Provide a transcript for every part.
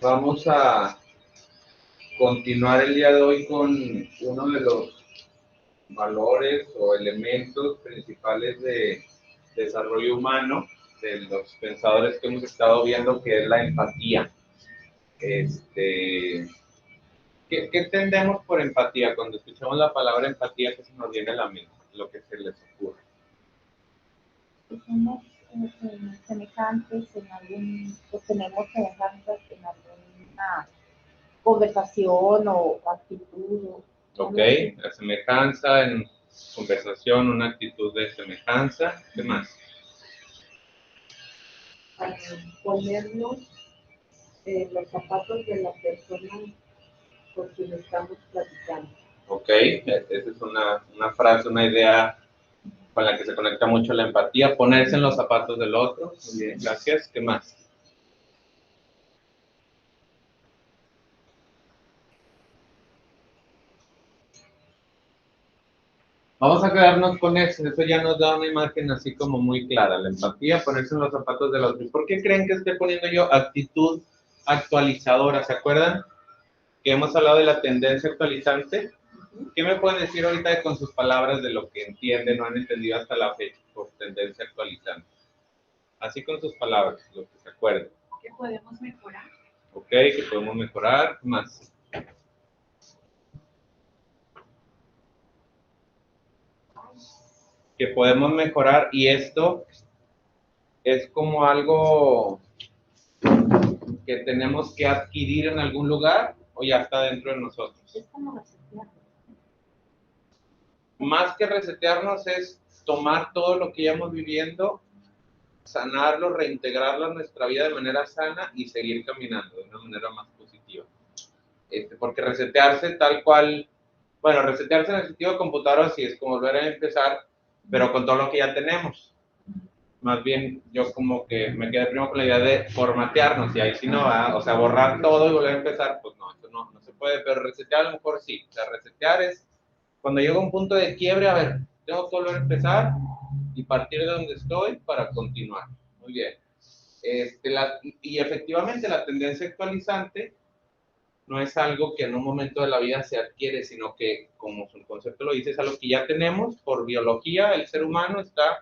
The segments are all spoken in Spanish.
Vamos a continuar el día de hoy con uno de los valores o elementos principales de desarrollo humano, de los pensadores que hemos estado viendo, que es la empatía. ¿Qué entendemos por empatía? Cuando escuchamos la palabra empatía, ¿qué se nos viene a la mente? Lo que se les ocurre. Somos semejantes en algún, o tenemos semejanzas en alguna conversación o actitud. Ok, la semejanza en conversación, una actitud de semejanza. ¿Qué más? Ponernos los zapatos de la persona con quien estamos platicando. Ok, esa es una frase, una idea con la que se conecta mucho la empatía, ponerse en los zapatos del otro. Muy bien, gracias. ¿Qué más? Vamos a quedarnos con eso ya nos da una imagen así como muy clara, la empatía, ponerse en los zapatos del otro. ¿Y por qué creen que estoy poniendo yo actitud actualizadora? ¿Se acuerdan que hemos hablado de la tendencia actualizante? ¿Qué me pueden decir ahorita con sus palabras de lo que entienden o han entendido hasta la fecha por tendencia actualizante? Así con sus palabras, lo que se acuerden. Que podemos mejorar. Ok, que podemos mejorar. ¿Qué más? Que podemos mejorar, y esto es como algo que tenemos que adquirir en algún lugar o ya está dentro de nosotros. Es como resetear. Más que resetearnos es tomar todo lo que íbamos viviendo, sanarlo, reintegrarlo a nuestra vida de manera sana y seguir caminando de una manera más positiva. Porque resetearse tal cual, bueno, resetearse en el sentido de computadora sí es como volver a empezar, pero con todo lo que ya tenemos. Más bien, yo como que me quedé primero con la idea de formatearnos, y ahí sí no va, o sea, borrar todo y volver a empezar, pues no, eso no se puede, pero resetear a lo mejor sí. O sea, resetear es cuando llega un punto de quiebre, a ver, tengo que volver a empezar y partir de donde estoy para continuar. Muy bien. Y efectivamente la tendencia actualizante no es algo que en un momento de la vida se adquiere, sino que, como su concepto lo dice, es algo que ya tenemos por biología. El ser humano está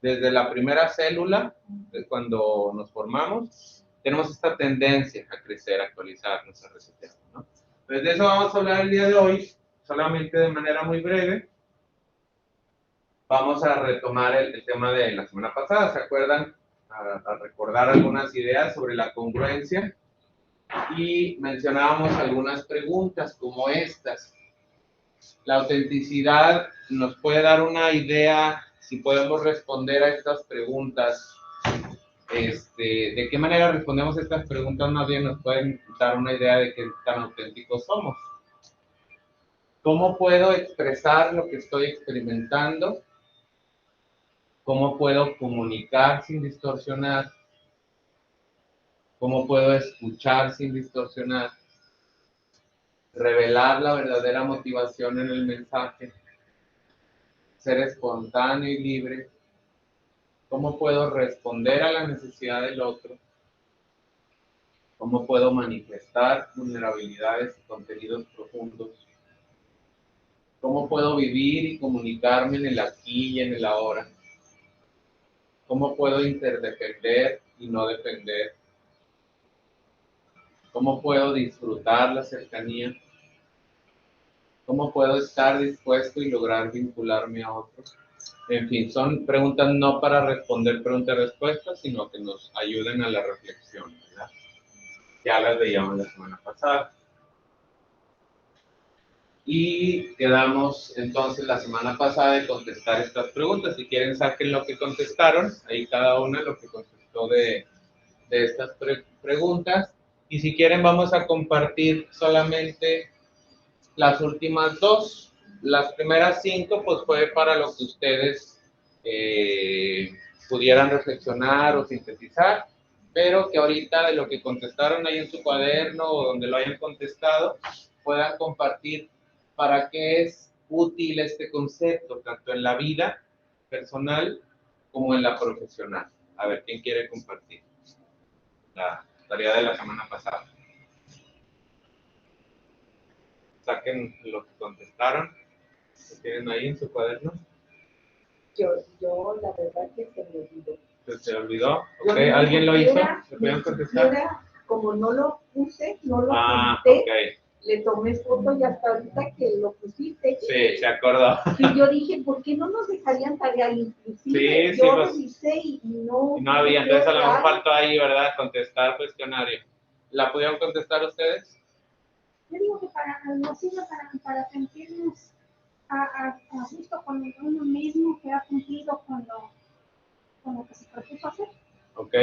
desde la primera célula, cuando nos formamos, tenemos esta tendencia a crecer, a actualizarnos, a resetear, ¿no? Entonces, de eso vamos a hablar el día de hoy, solamente de manera muy breve. Vamos a retomar el tema de la semana pasada, ¿se acuerdan? A recordar algunas ideas sobre la congruencia. Y mencionábamos algunas preguntas como estas. La autenticidad nos puede dar una idea, si podemos responder a estas preguntas. ¿De qué manera respondemos a estas preguntas? Más bien nos pueden dar una idea de qué tan auténticos somos. ¿Cómo puedo expresar lo que estoy experimentando? ¿Cómo puedo comunicar sin distorsionar? ¿Cómo puedo escuchar sin distorsionar? Revelar la verdadera motivación en el mensaje, ser espontáneo y libre. ¿Cómo puedo responder a la necesidad del otro? ¿Cómo puedo manifestar vulnerabilidades y contenidos profundos? ¿Cómo puedo vivir y comunicarme en el aquí y en el ahora? ¿Cómo puedo interdepender y no depender? ¿Cómo puedo disfrutar la cercanía? ¿Cómo puedo estar dispuesto y lograr vincularme a otros? En fin, son preguntas no para responder preguntas y respuestas, sino que nos ayuden a la reflexión, ¿verdad? Ya las veíamos la semana pasada. Y quedamos entonces la semana pasada de contestar estas preguntas. Si quieren, saquen lo que contestaron, ahí cada una lo que contestó de estas preguntas. Y si quieren, vamos a compartir solamente las últimas dos. Las primeras 5, pues fue para lo que ustedes pudieran reflexionar o sintetizar, pero que ahorita de lo que contestaron ahí en su cuaderno o donde lo hayan contestado, puedan compartir para qué es útil este concepto, tanto en la vida personal como en la profesional. A ver, ¿quién quiere compartir la tarea de la semana pasada? saquen lo que contestaron. ¿Lo tienen ahí en su cuaderno? Yo la verdad que se me olvidó. ¿Se olvidó? Yo Ok, ni ¿alguien lo hizo? siquiera- ¿Se pudieron ni contestar? siquiera, como no lo puse, no lo Ah, apunté, ok. le tomé foto y hasta ahorita que lo pusiste. Sí, se acordó. Y yo dije, ¿por qué no nos dejarían tarea? Inclusive Sí, yo pues, revisé y no. no había, entonces a lo mejor raro. faltó ahí, ¿verdad? Contestar cuestionario. ¿La pudieron contestar ustedes? Yo digo que nos sirve para sentirnos a gusto con uno mismo que ha cumplido con lo que se propuso hacer. Ok.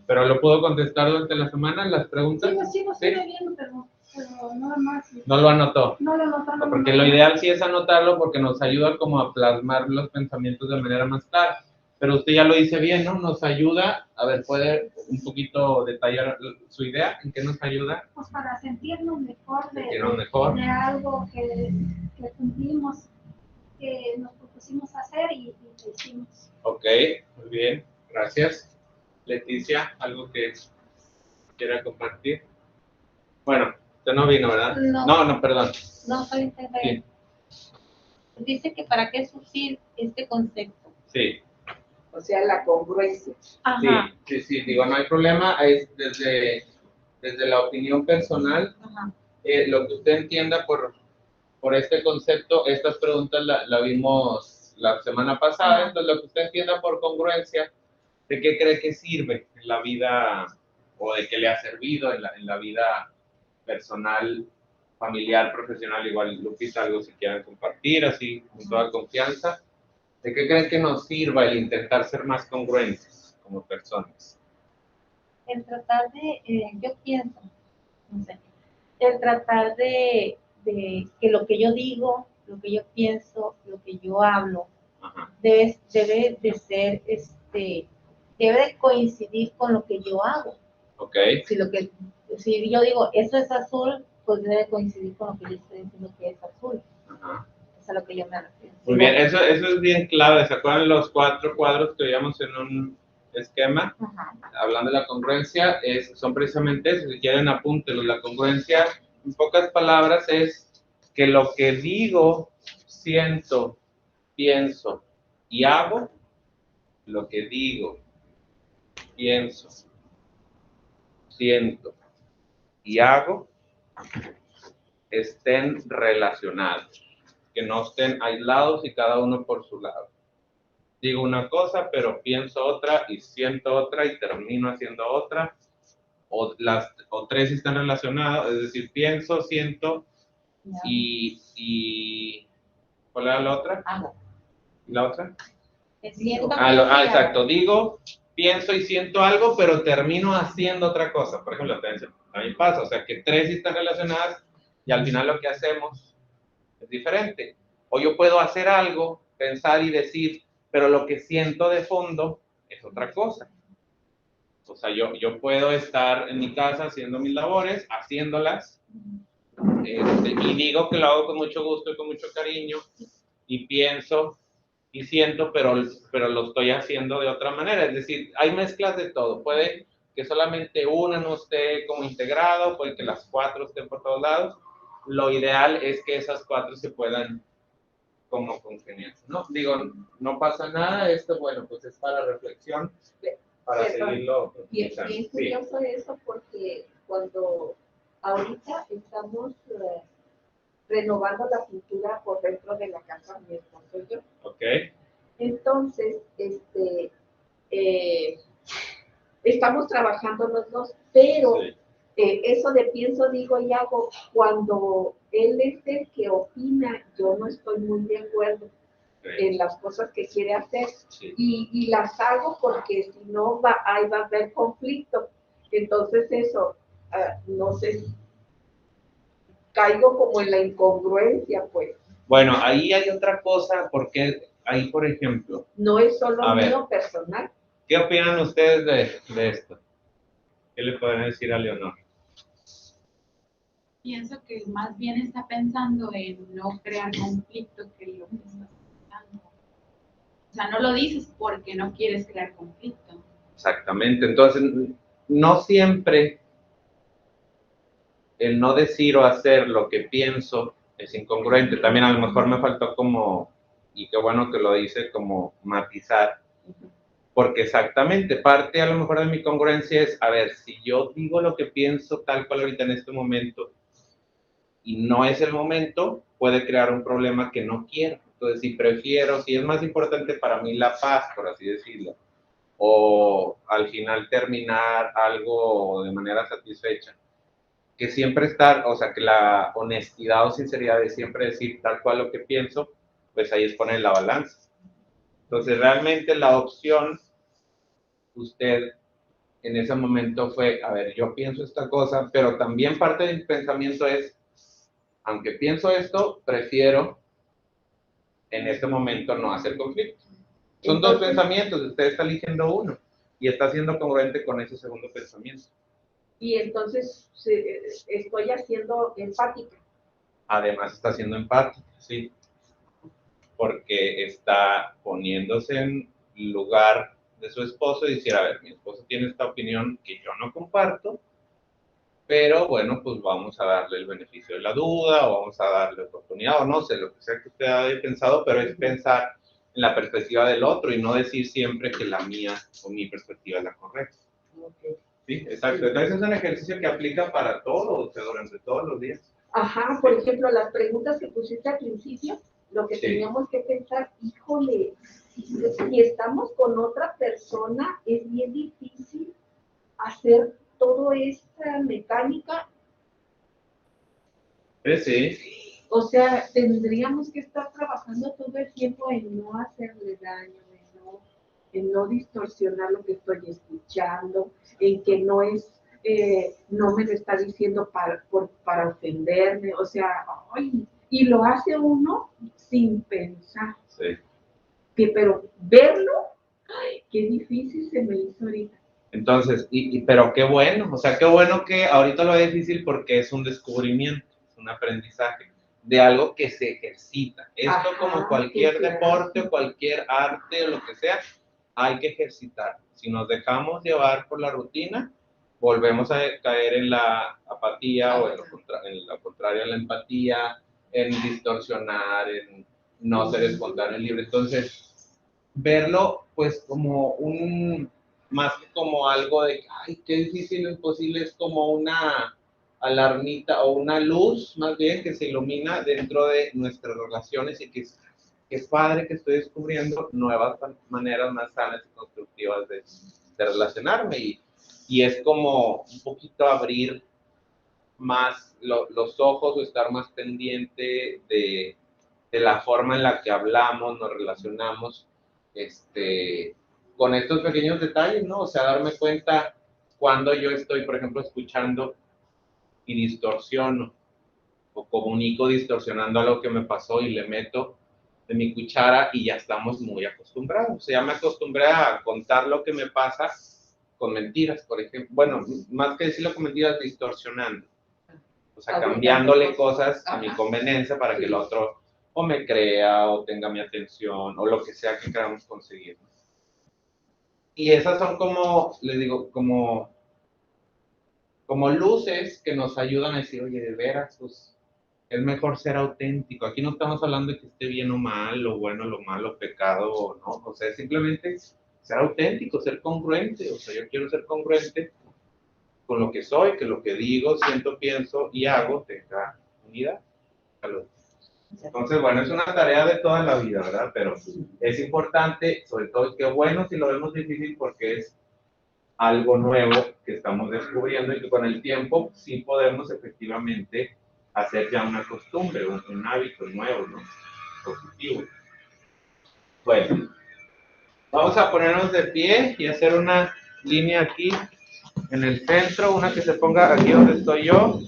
¿Pero lo pudo contestar durante la semana las preguntas? Sigo ¿Sí? viendo, pero nada más. No lo anotó. No lo notaron. Porque lo ideal sí es anotarlo porque nos ayuda como a plasmar los pensamientos de manera más clara. Pero usted ya lo dice bien, ¿no? Nos ayuda, a ver, ¿puede un poquito detallar su idea? ¿En qué nos ayuda? Pues para sentirnos mejor Sentirnos mejor. de algo que cumplimos, que nos propusimos hacer y lo hicimos. Ok, muy bien, gracias. Leticia, ¿algo que quiera compartir? Bueno, usted no vino, ¿verdad? No, perdón. No, soy integrante. Sí, Dice que para qué surgir este concepto. sí. O sea, la congruencia. Ajá. Sí, digo, no hay problema, es desde la opinión personal, Ajá. lo que usted entienda por este concepto, estas preguntas la vimos la semana pasada, Ajá. entonces lo que usted entienda por congruencia, ¿de qué cree que sirve en la vida o de qué le ha servido en la vida personal, familiar, profesional? Igual, Lupita, algo si quieran compartir, así, con toda confianza. ¿De qué creen que nos sirva el intentar ser más congruentes como personas? El tratar de, yo pienso, no sé, el tratar de que lo que yo digo, lo que yo pienso, lo que yo hablo, Ajá. debe de ser, debe de coincidir con lo que yo hago. Ok. Si yo digo, eso es azul, pues debe coincidir con lo que yo estoy diciendo que es azul. Ajá. Es a lo que yo me refiero. Muy bien, eso es bien clave. ¿Se acuerdan los 4 cuadros que veíamos en un esquema? Ajá. Hablando de la congruencia, son precisamente eso. Si quieren, apúntenlos. La congruencia, en pocas palabras, es que lo que digo, siento, pienso y hago, lo que digo, pienso, siento y hago, estén relacionados, que no estén aislados y cada uno por su lado. Digo una cosa, pero pienso otra y siento otra y termino haciendo otra, o tres están relacionadas, es decir, pienso, siento y ¿cuál era la otra? Hago. ¿Y la otra? Siento, Exacto, digo, pienso y siento algo, pero termino haciendo otra cosa. Por ejemplo, también pasa, o sea, que 3 están relacionadas y al final lo que hacemos es diferente. O yo puedo hacer algo, pensar y decir, pero lo que siento de fondo es otra cosa. O sea, yo puedo estar en mi casa haciendo mis labores, haciéndolas, y digo que lo hago con mucho gusto y con mucho cariño, y pienso y siento, pero lo estoy haciendo de otra manera. Es decir, hay mezclas de todo. Puede que solamente una no esté como integrado, puede que las 4 estén por todos lados. Lo ideal es que esas 4 se puedan como congeniar, ¿no? Digo, no pasa nada, esto, bueno, pues es para reflexión, para seguirlo Bien, profundizando. bien Sí. curioso eso porque cuando ahorita estamos renovando la pintura por dentro de la casa, mi esposo y yo. Ok. Entonces, estamos trabajando los dos, pero Sí. eso de pienso, digo y hago, cuando él es el que opina, yo no estoy muy de acuerdo en las cosas que quiere hacer, Sí. y las hago porque si no ahí va a haber conflicto. Entonces eso, no sé si caigo como en la incongruencia, pues. Bueno, ahí hay otra cosa, porque ahí, por ejemplo, No es solo A ver. mío personal. ¿qué opinan ustedes de esto? ¿Qué le pueden decir a Leonor? Pienso que más bien está pensando en no crear conflicto que lo que está pensando. O sea, no lo dices porque no quieres crear conflicto. Exactamente, entonces no siempre el no decir o hacer lo que pienso es incongruente. También a lo mejor me faltó como, y qué bueno que lo hice, como matizar, porque exactamente, parte a lo mejor de mi congruencia es, a ver, si yo digo lo que pienso tal cual ahorita en este momento, y no es el momento, puede crear un problema que no quiero. Entonces, si prefiero, si es más importante para mí la paz, por así decirlo, o al final terminar algo de manera satisfecha, que siempre estar, o sea, que la honestidad o sinceridad de siempre decir tal cual lo que pienso, pues ahí es poner la balanza. Entonces, realmente la opción, usted en ese momento fue, a ver, yo pienso esta cosa, pero también parte del pensamiento es, aunque pienso esto, prefiero en este momento no hacer conflicto. Son dos pensamientos, usted está eligiendo uno y está siendo congruente con ese segundo pensamiento. Y entonces estoy haciendo empática. Además está siendo empática, sí, porque está poniéndose en lugar de su esposo y decir, a ver, mi esposo tiene esta opinión que yo no comparto, pero bueno, pues vamos a darle el beneficio de la duda, o vamos a darle oportunidad, o no sé, lo que sea que usted haya pensado, pero es pensar en la perspectiva del otro y no decir siempre que la mía o mi perspectiva es la correcta. Okay. Sí, exacto. Entonces es un ejercicio que aplica para todo, o sea, durante todos los días. Ajá, por ejemplo, las preguntas que pusiste al principio, lo que teníamos que pensar, híjole, si estamos con otra persona, es bien difícil hacer toda esta mecánica. Sí. O sea, tendríamos que estar trabajando todo el tiempo en no hacerle daño, en no distorsionar lo que estoy escuchando, en que no es, no me lo está diciendo para ofenderme, o sea, ay, y lo hace uno sin pensar. Sí. Pero verlo, ay, qué difícil se me hizo ahorita. Entonces, pero qué bueno, o sea, qué bueno que ahorita lo es difícil porque es un descubrimiento, es un aprendizaje de algo que se ejercita. Esto, Ajá, como cualquier claro. deporte o cualquier arte o lo que sea, hay que ejercitar. Si nos dejamos llevar por la rutina, volvemos a caer en la apatía o en lo contrario a la empatía, en distorsionar, en no ser espontáneo y libre. Entonces, verlo pues como más que como algo de, ay, qué difícil, imposible, es como una alarmita o una luz, más bien, que se ilumina dentro de nuestras relaciones y que es padre que estoy descubriendo nuevas maneras más sanas y constructivas de relacionarme y es como un poquito abrir más los ojos o estar más pendiente de la forma en la que hablamos, nos relacionamos, con estos pequeños detalles, ¿no? O sea, darme cuenta cuando yo estoy, por ejemplo, escuchando y distorsiono o comunico distorsionando algo que me pasó y le meto de mi cuchara y ya estamos muy acostumbrados. O sea, ya me acostumbré a contar lo que me pasa con mentiras, por ejemplo. Bueno, más que decirlo con mentiras, distorsionando. O sea, cambiándole cosas a mi conveniencia para que el otro o me crea o tenga mi atención o lo que sea que queramos conseguir. Y esas son como, les digo, como luces que nos ayudan a decir, oye, de veras, pues es mejor ser auténtico. Aquí no estamos hablando de que esté bien o mal, lo bueno, lo malo, pecado o no. O sea, simplemente ser auténtico, ser congruente. O sea, yo quiero ser congruente con lo que soy, que lo que digo, siento, pienso y hago tenga unidad. Salud. Entonces, bueno, es una tarea de toda la vida, ¿verdad? Pero es importante, sobre todo, que bueno si lo vemos difícil porque es algo nuevo que estamos descubriendo y que con el tiempo sí podemos efectivamente hacer ya una costumbre, un hábito nuevo, ¿no? Positivo. Bueno, vamos a ponernos de pie y hacer una línea aquí en el centro, una que se ponga aquí donde estoy yo,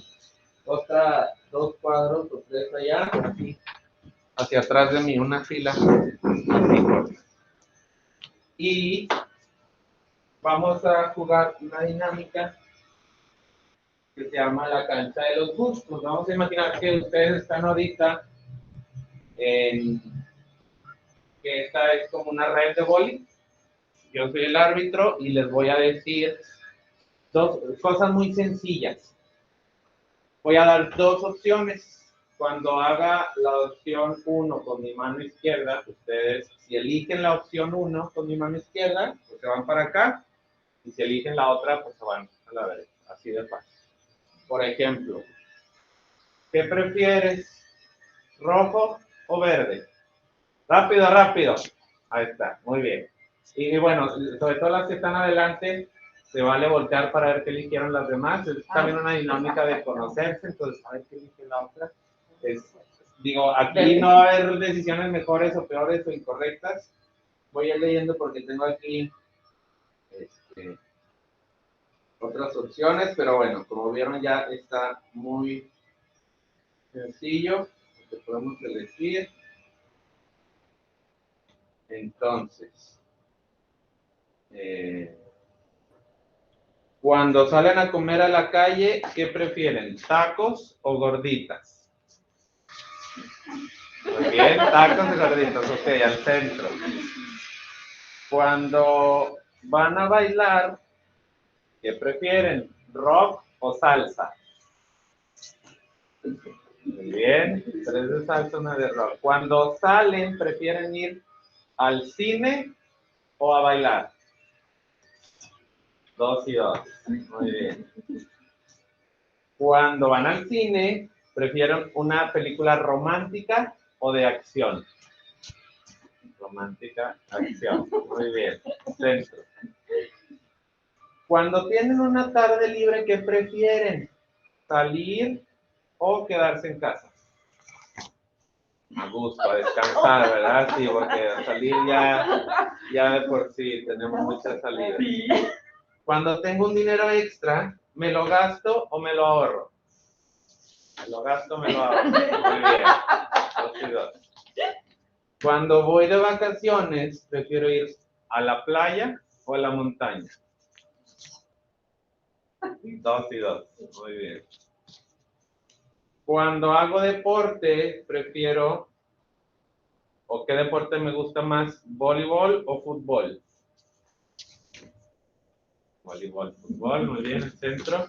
otra, 2 cuadros o 3 allá, aquí, hacia atrás de mí, una fila así. Y vamos a jugar una dinámica que se llama la cancha de los gustos. Vamos a imaginar que ustedes están ahorita en que esta es como una red de boli. Yo soy el árbitro y les voy a decir 2 cosas muy sencillas. Voy a dar dos opciones. Cuando haga la opción 1 con mi mano izquierda, ustedes, si eligen la opción 1 con mi mano izquierda, pues se van para acá. Y si eligen la otra, pues se van a la derecha. Así de fácil. Por ejemplo, ¿qué prefieres? ¿Rojo o verde? Rápido, rápido. Ahí está, muy bien. Y bueno, sobre todo las que están adelante, se vale voltear para ver qué eligieron las demás. Es también una dinámica de conocerse, entonces a ver qué elige la otra. Digo, aquí no va a haber decisiones mejores o peores o incorrectas. Voy a ir leyendo porque tengo aquí otras opciones, pero bueno, como vieron ya está muy sencillo lo que podemos elegir. Entonces, cuando salen a comer a la calle, ¿qué prefieren? ¿Tacos o gorditas? Muy bien, tacos y gorditas, ok, al centro. Cuando van a bailar, ¿qué prefieren? ¿Rock o salsa? Muy bien, 3 de salsa, 1 de rock. Cuando salen, ¿prefieren ir al cine o a bailar? 2 y 2. Muy bien. Cuando van al cine, ¿prefieren una película romántica o de acción? Romántica, acción. Muy bien. Centro. Cuando tienen una tarde libre, ¿qué prefieren? ¿Salir o quedarse en casa? A gusto, a descansar, ¿verdad? Sí, porque salir ya de por sí tenemos muchas salidas. Cuando tengo un dinero extra, ¿me lo gasto o me lo ahorro? Me lo gasto, me lo ahorro. Muy bien. 2 y 2. Cuando voy de vacaciones, prefiero ir a la playa o a la montaña. 2 y 2. Muy bien. Cuando hago deporte, prefiero, ¿o qué deporte me gusta más? ¿Voleibol o fútbol? Voleibol, fútbol, muy bien, el centro.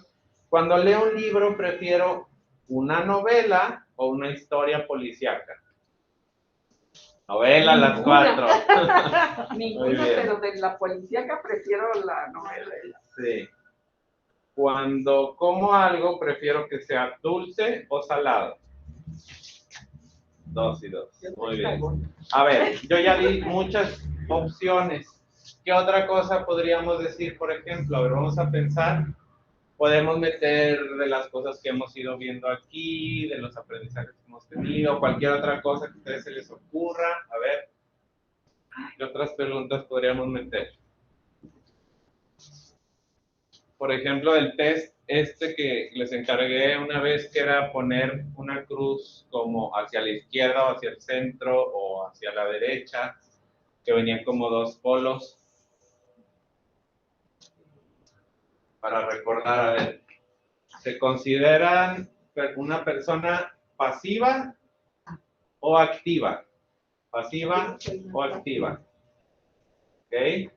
Cuando leo un libro, prefiero una novela o una historia policíaca. Novela, las 4. Ninguna, pero de la policíaca prefiero la novela. Sí. Cuando como algo, prefiero que sea dulce o salado. 2 y 2. Muy bien. A ver, yo ya di muchas opciones. ¿Qué otra cosa podríamos decir, por ejemplo? A ver, vamos a pensar. Podemos meter de las cosas que hemos ido viendo aquí, de los aprendizajes que hemos tenido, cualquier otra cosa que a ustedes se les ocurra. A ver, ¿qué otras preguntas podríamos meter? Por ejemplo, el test que les encargué una vez, que era poner una cruz como hacia la izquierda o hacia el centro o hacia la derecha, que venían como dos polos. Para recordar, a ver, ¿se consideran una persona pasiva o activa? ¿Pasiva o activa? ¿Ok?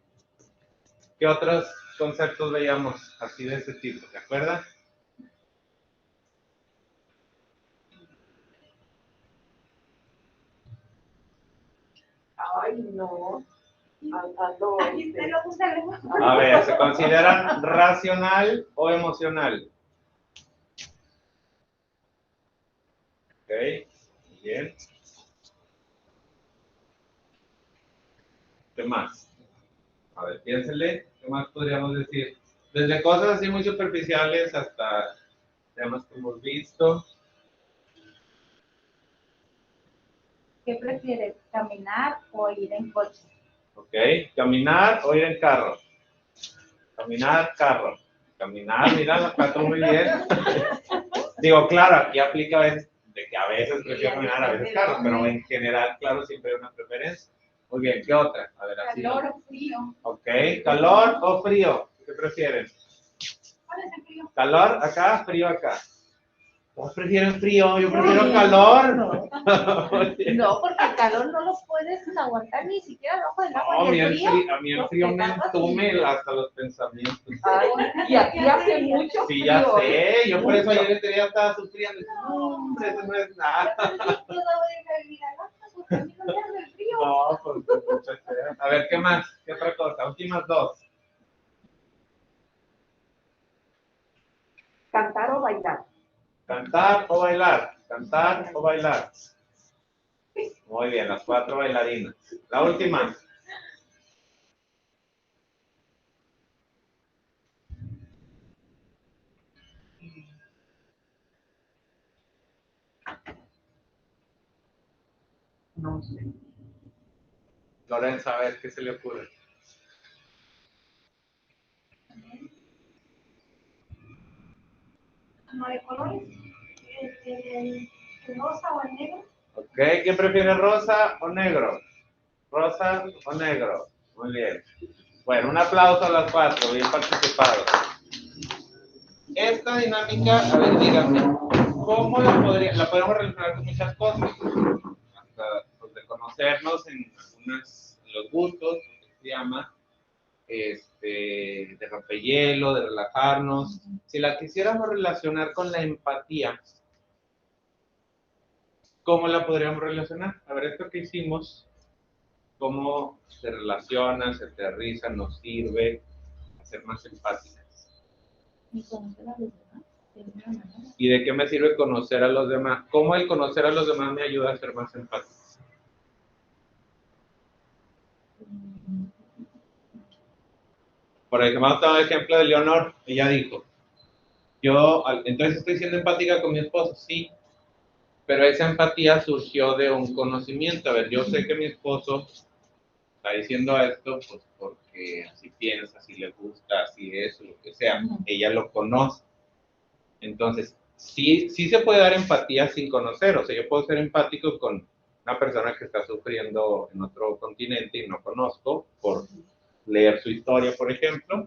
¿Qué otros conceptos veíamos así de ese tipo? ¿Se acuerdan? Ay, no. A ver, ¿se consideran racional o emocional? Ok, bien. ¿Qué más? A ver, piénsenle, ¿qué más podríamos decir? Desde cosas así muy superficiales hasta temas que hemos visto. ¿Qué prefieres, caminar o ir en coche? Ok, caminar o ir en carro. Caminar, carro. Caminar, mira, la cuatro muy bien. Digo, claro, aquí aplica de que a veces prefiero caminar, a veces carro, pero en general, claro, siempre hay una preferencia. Muy bien, ¿qué otra? A ver, así. ¿Calor o frío? Ok, ¿calor o frío? ¿Qué prefieren? ¿Cuál es el frío? ¿Calor acá, frío acá? Todos prefieren frío, yo prefiero calor. No, porque el calor no lo puedes aguantar ni siquiera abajo del agua. No, Y el frío, a mí el frío me entume hasta los pensamientos. Ay, y aquí hace mucho Sí, frío. ya sé, yo por eso ayer ya estaba sufriendo. No, hombre, eso no es nada. No, pues muchas gracias. A ver, ¿qué más? ¿Qué otra cosa? Últimas dos. Cantar o bailar. Cantar o bailar. Cantar o bailar. Muy bien, las 4 bailarinas. La última. No sé. Lorenza, a ver, ¿qué se le ocurre? ¿No de colores? ¿El rosa o el negro? Ok, ¿quién prefiere rosa o negro? Rosa o negro. Muy bien. Bueno, un aplauso a las 4, bien participado. Esta dinámica, a ver, díganme, ¿cómo la podemos relacionar con muchas cosas? Hasta pues, de conocernos en algunos los gustos, lo que se llama, de rompehielo, de relajarnos. Si la quisiéramos relacionar con la empatía, ¿cómo la podríamos relacionar? A ver, esto que hicimos, ¿cómo se relaciona, se aterriza, nos sirve a ser más empáticas? Y conocer a los demás de alguna manera. ¿Y de qué me sirve conocer a los demás? ¿Cómo el conocer a los demás me ayuda a ser más empático? Por ejemplo, vamos a tomar el ejemplo de Leonor. Ella dijo, entonces estoy siendo empática con mi esposo, sí, pero esa empatía surgió de un conocimiento. A ver, yo sé que mi esposo está diciendo esto, pues porque así piensa, así le gusta, así es, lo que sea. Ella lo conoce. Entonces, sí se puede dar empatía sin conocer. O sea, yo puedo ser empático con una persona que está sufriendo en otro continente y no conozco por leer su historia, por ejemplo.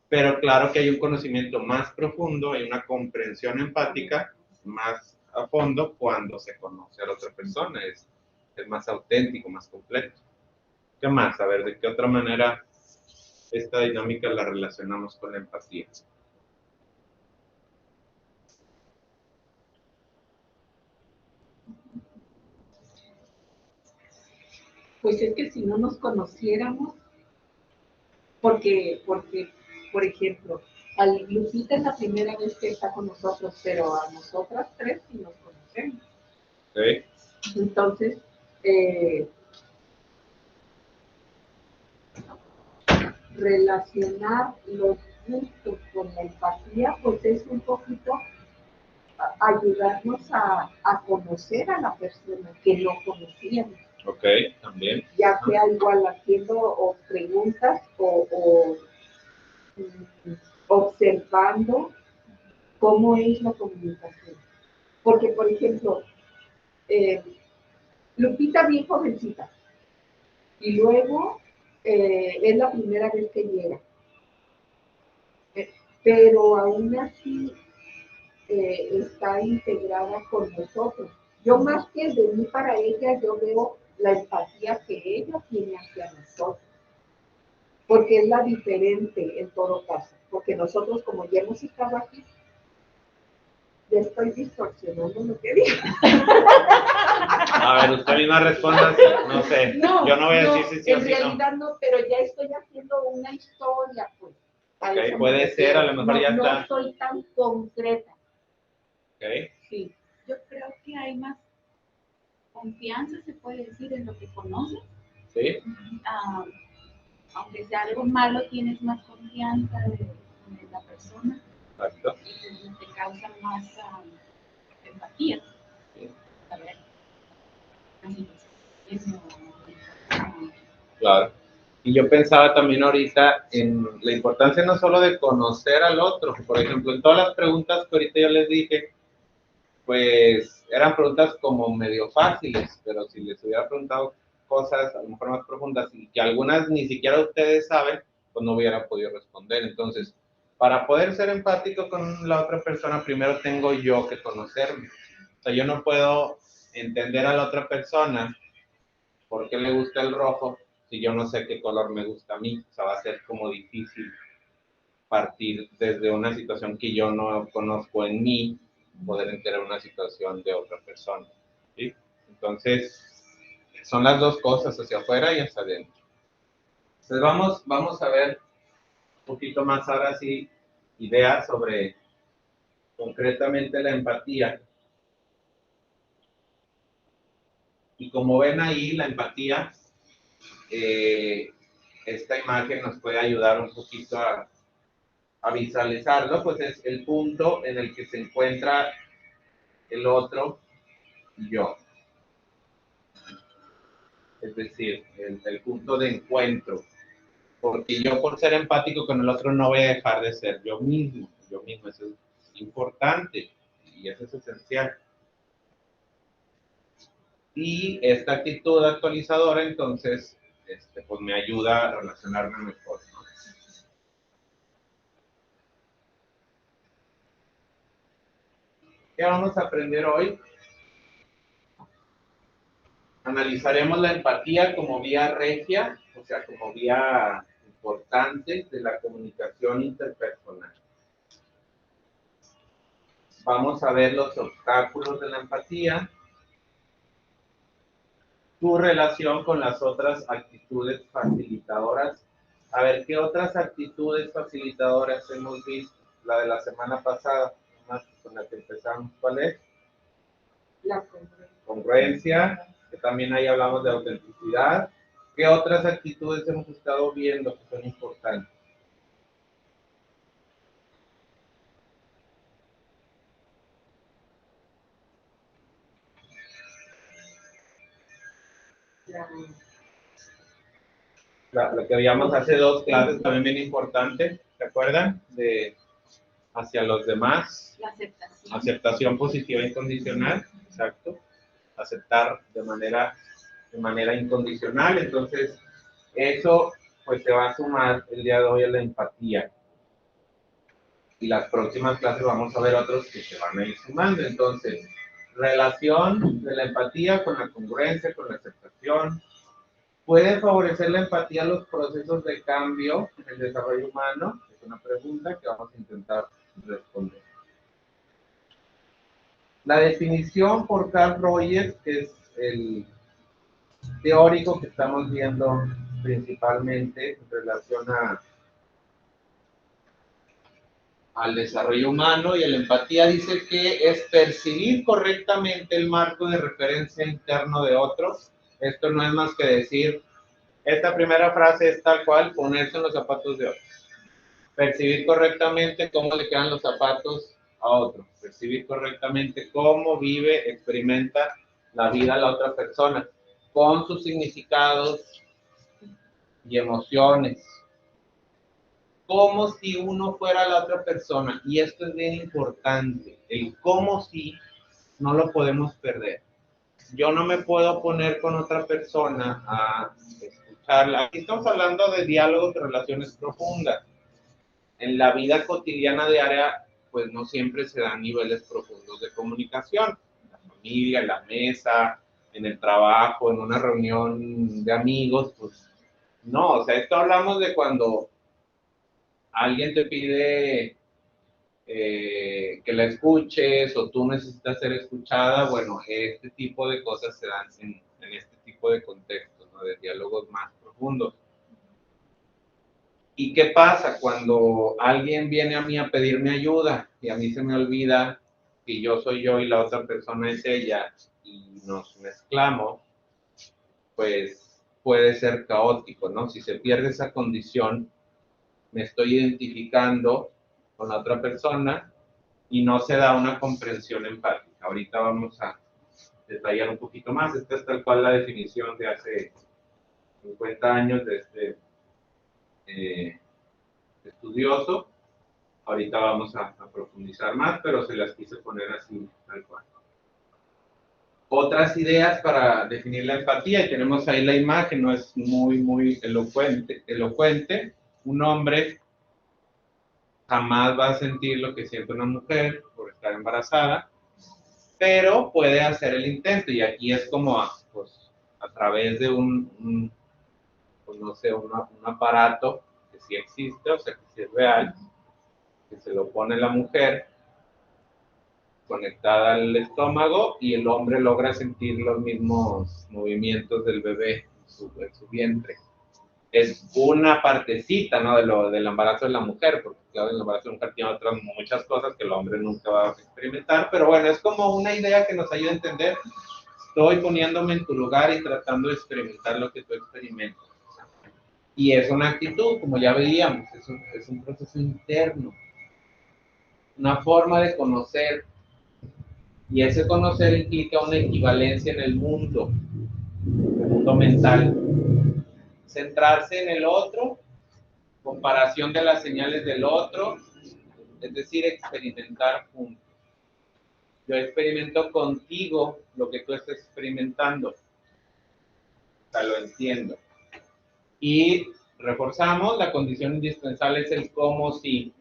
Pero claro que hay un conocimiento más profundo, hay una comprensión empática más a fondo cuando se conoce a la otra persona. Es más auténtico, más completo. ¿Qué más? A ver, ¿de qué otra manera esta dinámica la relacionamos con la empatía? Pues es que si no nos conociéramos, porque, por ejemplo, al Lupita es la primera vez que está con nosotros, pero a nosotras tres sí nos conocemos. ¿Sí? Entonces, relacionar los gustos con la empatía, pues es un poquito ayudarnos a conocer a la persona que no conocíamos. Ok, también. Ya sea igual haciendo o preguntas o observando cómo es la comunicación. Porque, por ejemplo, Lupita bien jovencita y luego es la primera vez que llega. Pero aún así está integrada con nosotros. Yo más que de mí para ella, yo veo la empatía que ella tiene hacia nosotros, porque es la diferente en todo caso, porque nosotros como ya hemos estado aquí, ya estoy distorsionando lo que digo. A ver, usted misma responda, no sé, yo no voy a decir si sí o en si realidad no, pero ya estoy haciendo una historia, pues. Ok, puede ser, a lo mejor ya está. No soy tan concreta. Ok. Sí. Yo creo que hay más confianza, se puede decir, en lo que conoces. Sí. Aunque sea algo malo, tienes más confianza de la persona. Exacto. Y te causa más empatía. Sí. A ver. Claro. Y yo pensaba también ahorita en la importancia no solo de conocer al otro. Por ejemplo, en todas las preguntas que ahorita yo les dije, pues eran preguntas como medio fáciles, pero si les hubiera preguntado cosas a lo mejor más profundas y que algunas ni siquiera ustedes saben, pues no hubiera podido responder. Entonces, Para poder ser empático con la otra persona, primero tengo yo que conocerme. O sea, yo no puedo entender a la otra persona por qué le gusta el rojo si yo no sé qué color me gusta a mí. O sea, va a ser como difícil partir desde una situación que yo no conozco en mí, poder entender una situación de otra persona, ¿sí? Entonces, son las dos cosas, hacia afuera y hacia adentro. Entonces, vamos a ver un poquito más ahora sí, ideas sobre concretamente la empatía. Y como ven ahí, la empatía, esta imagen nos puede ayudar un poquito a visualizarlo, pues es el punto en el que se encuentra el otro y yo. Es decir, el punto de encuentro. Porque yo, por ser empático con el otro, no voy a dejar de ser yo mismo. Eso es importante y eso es esencial. Y esta actitud actualizadora, entonces, pues me ayuda a relacionarme mejor, ¿no? ¿Qué vamos a aprender hoy? Analizaremos la empatía como vía regia, o sea, como vía importante de la comunicación interpersonal. Vamos a ver los obstáculos de la empatía, tu relación con las otras actitudes facilitadoras. A ver, ¿qué otras actitudes facilitadoras hemos visto? La de la semana pasada, con la que empezamos, ¿cuál es? La congruencia. Congruencia, que también ahí hablamos de autenticidad. ¿Qué otras actitudes hemos estado viendo que son importantes? Lo que veíamos hace 2 clases también bien importante, ¿se acuerdan? De hacia los demás. La aceptación. Aceptación positiva e incondicional, exacto. Aceptar de manera incondicional. Entonces, eso pues se va a sumar el día de hoy a la empatía. Y las próximas clases vamos a ver otros que se van a ir sumando. Entonces, relación de la empatía con la congruencia, con la aceptación. ¿Puede favorecer la empatía los procesos de cambio en el desarrollo humano? Es una pregunta que vamos a intentar responder. La definición por Carl Rogers, que es el teórico que estamos viendo principalmente en relación al desarrollo humano y a la empatía, dice que es percibir correctamente el marco de referencia interno de otros. Esto no es más que decir, esta primera frase es tal cual, ponerse en los zapatos de otros. Percibir correctamente cómo le quedan los zapatos a otro. Percibir correctamente cómo vive, experimenta la vida la otra persona, con sus significados y emociones. Como si uno fuera la otra persona. Y esto es bien importante. El cómo si no lo podemos perder. Yo no me puedo poner con otra persona a escucharla. Aquí estamos hablando de diálogos de relaciones profundas. En la vida cotidiana diaria, pues no siempre se dan niveles profundos de comunicación. En la familia, en la mesa, en el trabajo, en una reunión de amigos, pues no. O sea, esto hablamos de cuando alguien te pide que la escuches o tú necesitas ser escuchada. Bueno, este tipo de cosas se dan en este tipo de contextos, ¿no? De diálogos más profundos. ¿Y qué pasa cuando alguien viene a mí a pedirme ayuda y a mí se me olvida que yo soy yo y la otra persona es ella y nos mezclamos? Pues puede ser caótico, ¿no? Si se pierde esa condición, me estoy identificando con la otra persona y no se da una comprensión empática. Ahorita vamos a detallar un poquito más. Esta es tal cual la definición de hace 50 años de este estudioso. Ahorita vamos a profundizar más, pero se las quise poner así, tal cual. Otras ideas para definir la empatía, y tenemos ahí la imagen, no es muy elocuente. Un hombre jamás va a sentir lo que siente una mujer por estar embarazada, pero puede hacer el intento, y aquí es como pues, a través de pues, no sé, un aparato que sí existe, o sea, que sí es real, que se lo pone la mujer conectada al estómago y el hombre logra sentir los mismos movimientos del bebé en su vientre. Es una partecita, ¿no? Del embarazo de la mujer, porque claro, el embarazo de la mujer tiene otras muchas cosas que el hombre nunca va a experimentar, pero bueno, es como una idea que nos ayuda a entender. Estoy poniéndome en tu lugar y tratando de experimentar lo que tú experimentas. Y es una actitud, como ya veíamos, es un proceso interno, una forma de conocer. Y ese conocer implica una equivalencia en el mundo mental. Centrarse en el otro, comparación de las señales del otro, es decir, experimentar juntos. Yo experimento contigo lo que tú estás experimentando. O sea, lo entiendo. Y reforzamos, la condición indispensable es el cómo si.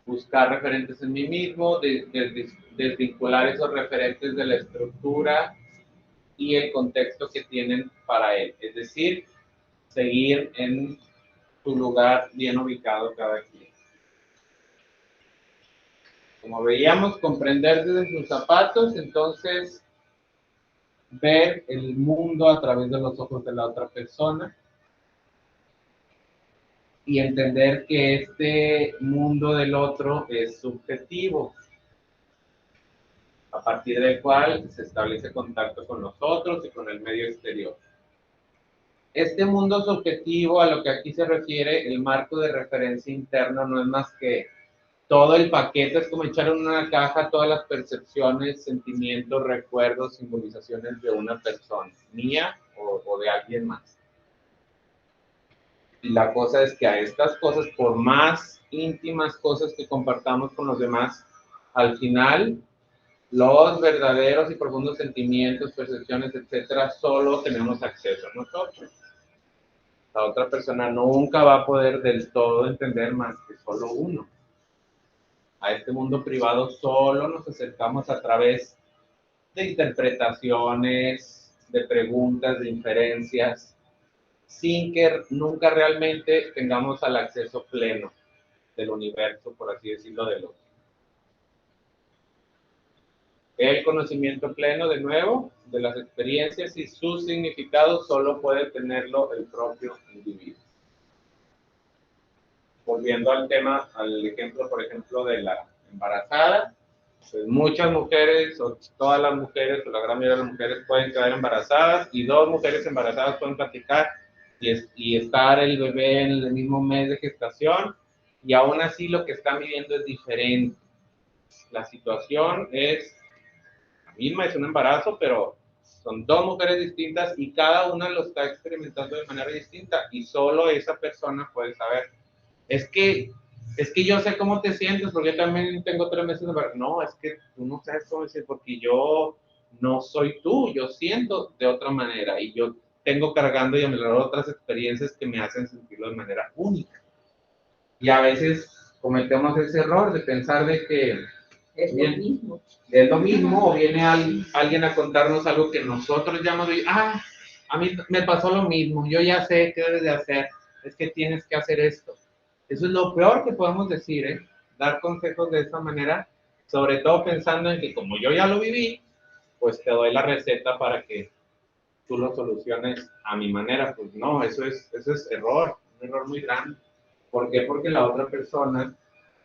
Buscar referentes en mí mismo, desvincular esos referentes de la estructura y el contexto que tienen para él. Es decir, seguir en su lugar bien ubicado cada quien. Como veíamos, comprender desde sus zapatos, entonces ver el mundo a través de los ojos de la otra persona y entender que este mundo del otro es subjetivo, a partir del cual se establece contacto con nosotros y con el medio exterior. Este mundo subjetivo, a lo que aquí se refiere, el marco de referencia interno no es más que todo el paquete, es como echar en una caja todas las percepciones, sentimientos, recuerdos, simbolizaciones de una persona, mía o de alguien más. Y la cosa es que a estas cosas, por más íntimas cosas que compartamos con los demás, al final, los verdaderos y profundos sentimientos, percepciones, etcétera, solo tenemos acceso a nosotros. La otra persona nunca va a poder del todo entender más que solo uno. A este mundo privado solo nos acercamos a través de interpretaciones, de preguntas, de inferencias, sin que nunca realmente tengamos el acceso pleno del universo, por así decirlo, del otro. El conocimiento pleno, de nuevo, de las experiencias y sus significados solo puede tenerlo el propio individuo. Volviendo al tema, al ejemplo, por ejemplo, de la embarazada, pues muchas mujeres, o todas las mujeres, o la gran mayoría de las mujeres pueden quedar embarazadas, y dos mujeres embarazadas pueden platicar y estar el bebé en el mismo mes de gestación, y aún así lo que están viviendo es diferente. La situación es la misma, es un embarazo, pero son dos mujeres distintas y cada una lo está experimentando de manera distinta, y solo esa persona puede saber. Es que yo sé cómo te sientes porque yo también tengo 3 meses de embarazo. No, es que tú no sabes cómo decir porque yo no soy tú, yo siento de otra manera y yo tengo cargando y a mi lado otras experiencias que me hacen sentirlo de manera única. Y a veces cometemos ese error de pensar de que es bien, lo mismo o viene alguien a contarnos algo que nosotros ya hemos visto. A mí me pasó lo mismo, yo ya sé qué debes de hacer, es que tienes que hacer esto. Eso es lo peor que podemos decir, ¿eh? Dar consejos de esa manera, sobre todo pensando en que como yo ya lo viví, pues te doy la receta para que tú lo soluciones a mi manera. Pues no, eso es error, un error muy grande. ¿Por qué? Porque la otra persona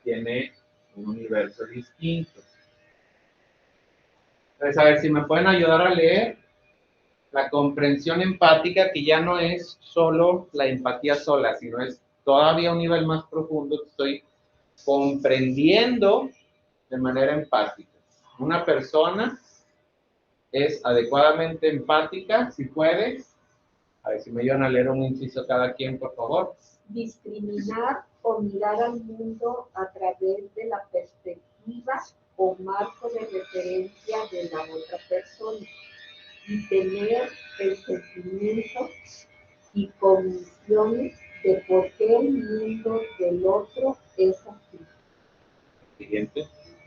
tiene un universo distinto. Entonces, a ver si me pueden ayudar a leer la comprensión empática, que ya no es solo la empatía sola, sino es todavía un nivel más profundo que estoy comprendiendo de manera empática. Una persona es adecuadamente empática, si puede. A ver si me ayudan a leer un inciso cada quien, por favor. Discriminar o mirar al mundo a través de la perspectiva o marco de referencia de la otra persona y tener el sentimiento y convicciones de por qué el mundo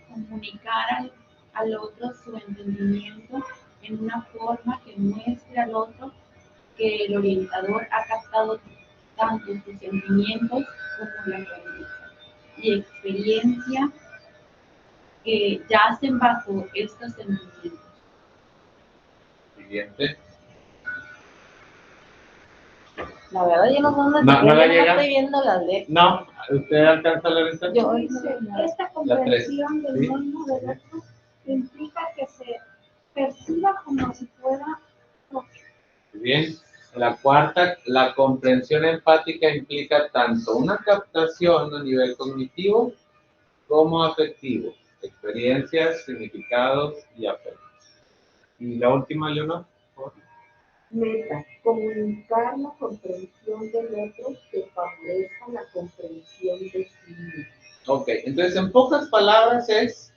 comunicar al otro su entendimiento en una forma que muestre al otro que el orientador ha captado tanto sus sentimientos como la conducta y experiencia que yacen bajo estos sentimientos. Siguiente. La verdad, yo no sé dónde No, no la no llega. estoy viendo las letras. No, ¿usted alcanza a leer esta? Yo Dice, esta comprensión del sí. mundo del otro implica que se perciba como si fuera propio. Bien. La cuarta, la comprensión empática implica tanto una captación a nivel cognitivo como afectivo, experiencias, significados y afectos. Y la última, Leonor. Meta, comunicar la comprensión del otro que favorezca la comprensión de sí mismo. Ok, entonces en pocas palabras es,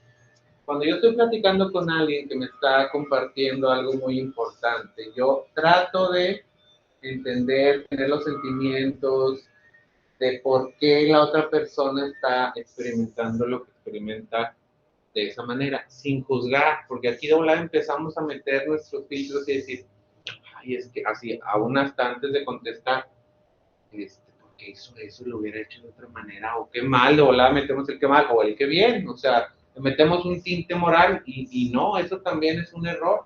cuando yo estoy platicando con alguien que me está compartiendo algo muy importante, yo trato de entender, tener los sentimientos de por qué la otra persona está experimentando lo que experimenta de esa manera, sin juzgar, porque aquí de volada empezamos a meter nuestros filtros y decir, ay, es que así, aún hasta antes de contestar, ¿por qué hizo eso? Lo hubiera hecho de otra manera, o qué mal, de volada metemos el qué mal, o el qué bien, o sea, le metemos un tinte moral y no, eso también es un error.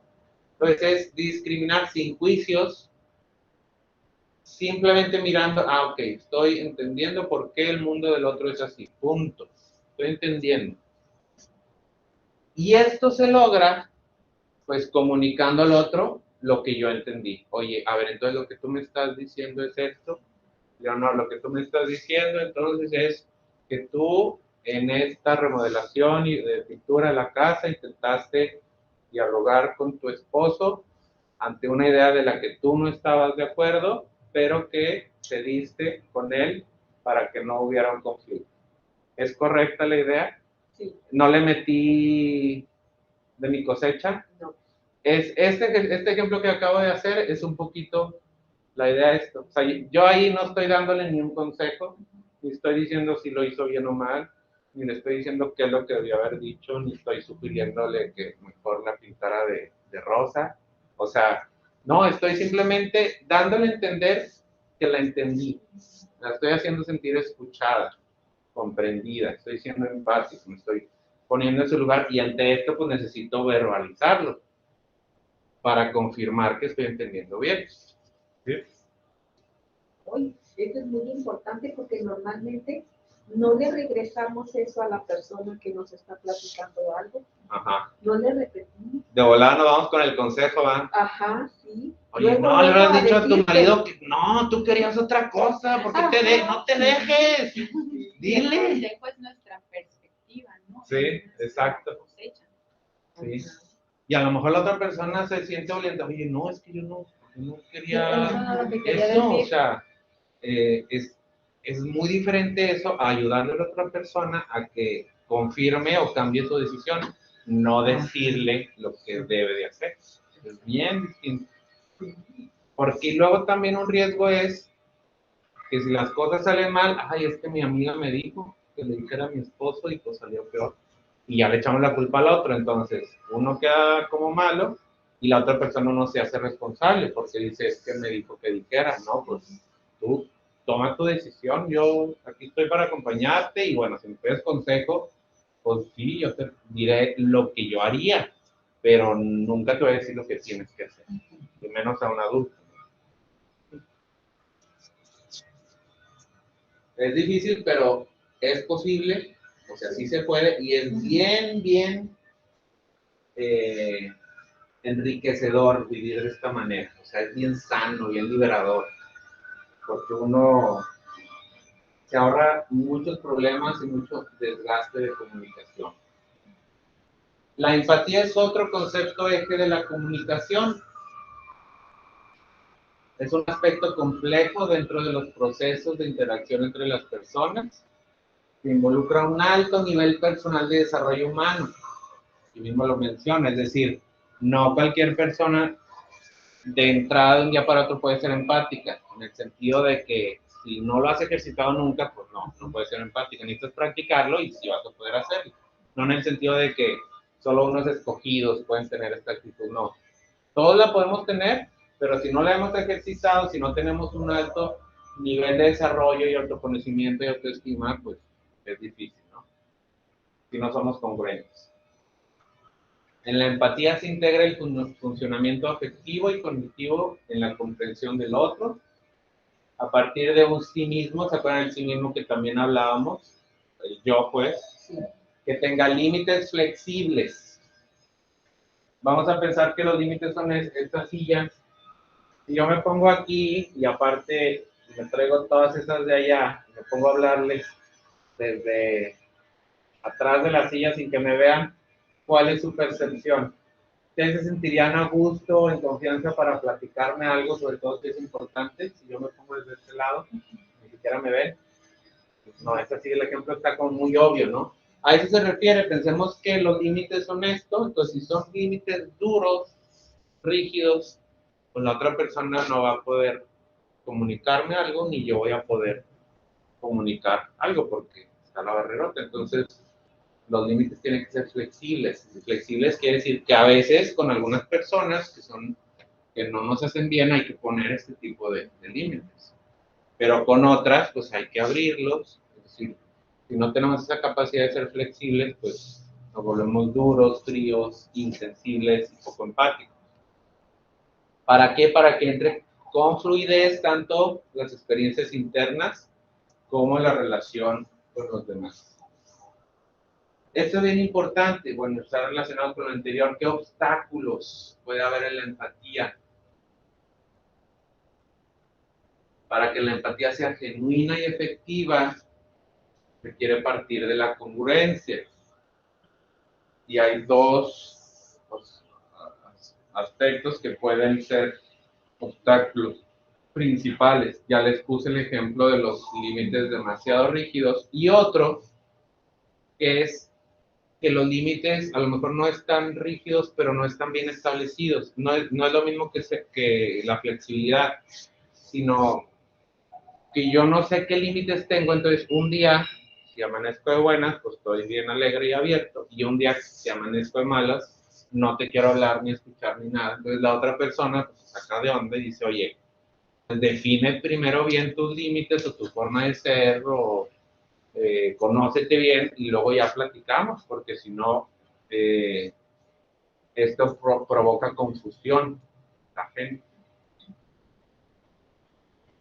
Entonces es discriminar sin juicios, simplemente mirando, ok, estoy entendiendo por qué el mundo del otro es así, punto, estoy entendiendo. Y esto se logra, pues, comunicando al otro lo que yo entendí. Oye, a ver, entonces lo que tú me estás diciendo es esto. Leonor, lo que tú me estás diciendo entonces es que tú en esta remodelación y de pintura de la casa intentaste dialogar con tu esposo ante una idea de la que tú no estabas de acuerdo, pero que cediste con él para que no hubiera un conflicto. ¿Es correcta la idea? Sí. ¿No le metí de mi cosecha? No. Este ejemplo que acabo de hacer es un poquito la idea de esto. O sea, yo ahí no estoy dándole ni un consejo, ni estoy diciendo si lo hizo bien o mal, ni le estoy diciendo qué es lo que debió haber dicho, ni estoy sugiriéndole que mejor la pintara de rosa. O sea, no, estoy simplemente dándole a entender que la entendí. La estoy haciendo sentir escuchada, comprendida, estoy siendo empático, me estoy poniendo en su lugar y ante esto pues necesito verbalizarlo para confirmar que estoy entendiendo bien. ¿Sí? Hoy, eso es muy importante porque normalmente no le regresamos eso a la persona que nos está platicando algo. Ajá. No le repetimos. De volada nos vamos con el consejo, ¿va? Ajá, sí. Oye, Luego, no, le luego hubieras dicho a tu decirte, marido que no, tú querías otra cosa, ¿por qué no te dejes? El Dile. consejo es nuestra perspectiva, ¿no? Sí, Es nuestra exacto. cosecha. Sí. Y a lo mejor la otra persona se siente doliente. Oye, no, es que yo no quería Eso no es lo que quería eso. decir. O sea, es muy diferente eso a ayudarle a la otra persona a que confirme o cambie su decisión, no decirle lo que debe de hacer. Es bien distinto. Porque luego también un riesgo es que si las cosas salen mal, ay, es que mi amiga me dijo que le dijera a mi esposo y pues salió peor. Y ya le echamos la culpa al otro, entonces uno queda como malo y la otra persona no se hace responsable porque dice, es que me dijo que dijera, no, pues tú toma tu decisión, yo aquí estoy para acompañarte y bueno, si me pides consejo, pues sí, yo te diré lo que yo haría, pero nunca te voy a decir lo que tienes que hacer, y menos a un adulto. Es difícil, pero es posible, o sea, sí se puede, y es bien enriquecedor vivir de esta manera. O sea, es bien sano, bien liberador, porque uno se ahorra muchos problemas y mucho desgaste de comunicación. La empatía es otro concepto eje de la comunicación. Es un aspecto complejo dentro de los procesos de interacción entre las personas que involucra un alto nivel personal de desarrollo humano. Y mismo lo menciona, es decir, no cualquier persona de entrada de un día para otro puede ser empática, en el sentido de que si no lo has ejercitado nunca, pues no puedes ser empática, necesitas practicarlo y si vas a poder hacerlo. No en el sentido de que solo unos escogidos pueden tener esta actitud, no. Todos la podemos tener, pero si no la hemos ejercitado, si no tenemos un alto nivel de desarrollo y autoconocimiento y autoestima, pues es difícil, ¿no? Si no somos congruentes. En la empatía se integra el funcionamiento afectivo y cognitivo en la comprensión del otro, a partir de un sí mismo. ¿Se acuerdan del sí mismo que también hablábamos? El yo, pues, que tenga límites flexibles. Vamos a pensar que los límites son estas sillas. Si yo me pongo aquí y aparte me traigo todas esas de allá, me pongo a hablarles desde atrás de la silla sin que me vean, ¿cuál es su percepción? ¿Ustedes se sentirían a gusto, en confianza para platicarme algo, sobre todo que es importante? Si yo me pongo desde este lado, ni siquiera me ven. No, es así, el ejemplo está como muy obvio, ¿no? A eso se refiere, pensemos que los límites son esto, entonces si son límites duros, rígidos, pues la otra persona no va a poder comunicarme algo, ni yo voy a poder comunicar algo, porque está la barrerota. Entonces, los límites tienen que ser flexibles. Y flexibles quiere decir que a veces con algunas personas que no nos hacen bien hay que poner este tipo de límites. Pero con otras, pues hay que abrirlos. Es decir, si no tenemos esa capacidad de ser flexibles, pues nos volvemos duros, fríos, insensibles y poco empáticos. ¿Para qué? Para que entre con fluidez tanto las experiencias internas como la relación con los demás. Esto es bien importante, bueno, está relacionado con lo anterior. ¿Qué obstáculos puede haber en la empatía? Para que la empatía sea genuina y efectiva, requiere partir de la congruencia. Y hay dos aspectos que pueden ser obstáculos principales. Ya les puse el ejemplo de los límites demasiado rígidos. Y otro, que es que los límites a lo mejor no están rígidos, pero no están bien establecidos. No es lo mismo que la flexibilidad, sino que yo no sé qué límites tengo. Entonces, un día, si amanezco de buenas, pues estoy bien alegre y abierto. Y un día, si amanezco de malas, no te quiero hablar ni escuchar ni nada. Entonces, la otra persona pues, se saca de onda y dice, oye, pues, define primero bien tus límites o tu forma de ser, o conócete bien y luego ya platicamos, porque si no, esto provoca confusión la gente.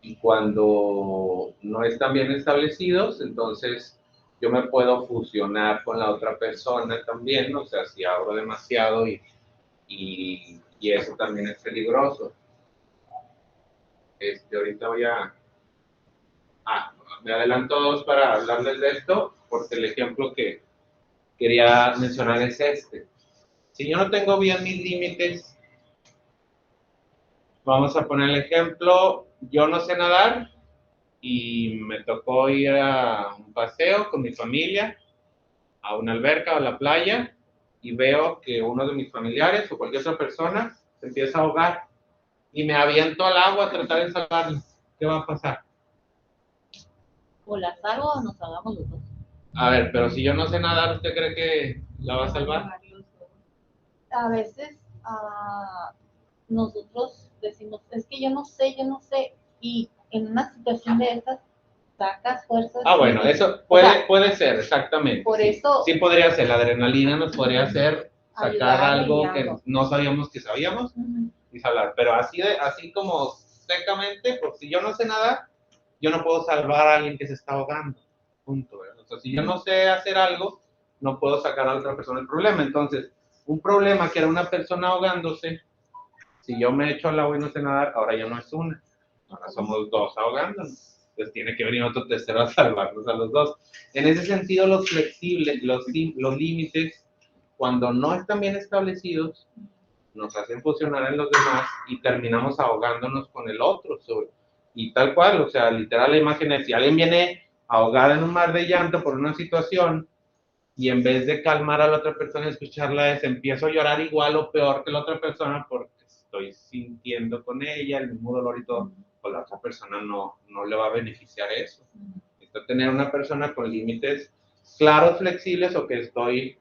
Y cuando no están bien establecidos, entonces yo me puedo fusionar con la otra persona también, ¿no? O sea, si abro demasiado y eso también es peligroso. Ahorita voy me adelanto dos para hablarles de esto, porque el ejemplo que quería mencionar es este. Si yo no tengo bien mis límites, vamos a poner el ejemplo, yo no sé nadar y me tocó ir a un paseo con mi familia, a una alberca o a la playa, y veo que uno de mis familiares o cualquier otra persona se empieza a ahogar y me aviento al agua a tratar de salvarlo. ¿Qué va a pasar? O la salvo o nos hagamos los dos. A ver, pero si yo no sé nadar, ¿usted cree que la va a salvar? A veces nosotros decimos, es que yo no sé, y en una situación de estas sacas fuerzas. Bueno, eso puede ser, exactamente. Por eso. Sí podría ser, la adrenalina nos podría hacer sacar algo que no sabíamos que sabíamos y hablar, pero así como secamente, pues si yo no sé nada, yo no puedo salvar a alguien que se está ahogando, punto, ¿verdad? O sea, si yo no sé hacer algo, no puedo sacar a la otra persona el problema. Entonces, un problema que era una persona ahogándose, si yo me echo al agua y no sé nadar, ahora ya no es una, ahora somos dos ahogándonos. Entonces tiene que venir otro tercero a salvarnos a los dos. En ese sentido, los flexibles, los límites, cuando no están bien establecidos, nos hacen funcionar en los demás y terminamos ahogándonos con el otro. Y tal cual, o sea, literal la imagen es, si alguien viene ahogada en un mar de llanto por una situación, y en vez de calmar a la otra persona y escucharla, empiezo a llorar igual o peor que la otra persona porque estoy sintiendo con ella el mismo dolor y todo, pues la otra persona no le va a beneficiar eso. Necesito tener una persona con límites claros, flexibles, o que estoy